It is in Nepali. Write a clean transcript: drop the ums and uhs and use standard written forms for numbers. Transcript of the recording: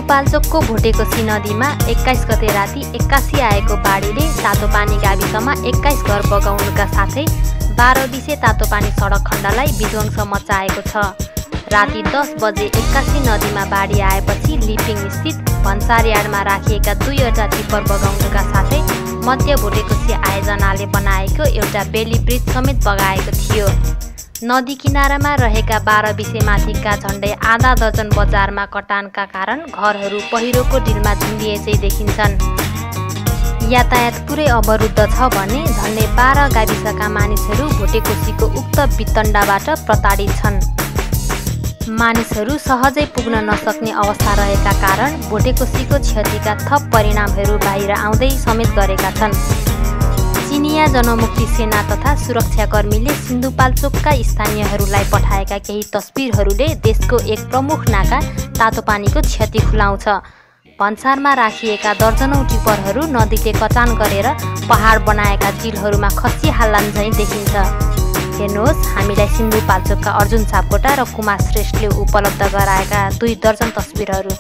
सिन्धुपाल्चोकको भोटेकोशी नदीमा 21 गते राति 81 आएको बाढीले तातोपानी गाविसमा 21 घर बगाउनुका साथै 12 दिसे तातोपानी सडक खण्डलाई विध्वंस मचाएको छ। राति 10 बजे 81 नदीमा बाढी आएपछि लिपिङ स्थित भन्सार यार्डमा राखिएका 2वटा टिप्पर बगाउनुका साथै मध्य भोटेकोशी आयोजनाले बनाएको एउटा बेली ब्रिज समेत बगाएको थियो। नदी किनारामा रहेका 12 विसेमाथिका झण्डै आधा दर्जन बजारमा कटानका कारण घरहरू पहिरोको डिलमा झुन्डिएचै देखिन्छन्। यातायात पुरै अवरुद्ध छ भने झन्डै 12 गाविसका मानिसहरू भोटेकोशीको उक्त वितण्डाबाट प्रताडित छन्। मानिसहरू सहजै पुग्न नसक्ने अवस्था रहेका कारण भोटेकोशीको क्षतिका थप परिणामहरू बाहिर आउँदै समेत गरेका छन्। चिनिया जनमुक्ति सेना तथा सुरक्षाकर्मीले सिन्धुपाल्चोकका स्थानीयहरूलाई पठाएका केही तस्बिरहरूले देशको एक प्रमुख नाका तातोपानीको क्षति खुलाउँछ। भन्सारमा राखिएका दर्जनौं टिप्परहरू नदीले कटान गरेर पहाड बनाएका चिलहरूमा खसिहाल्लान् झैँ देखिन्छ। हेर्नुहोस्, हामीलाई सिन्धुपाल्चोकका अर्जुन सापकोटा र कुमार श्रेष्ठले उपलब्ध गराएका 2 दर्जन तस्बिरहरू।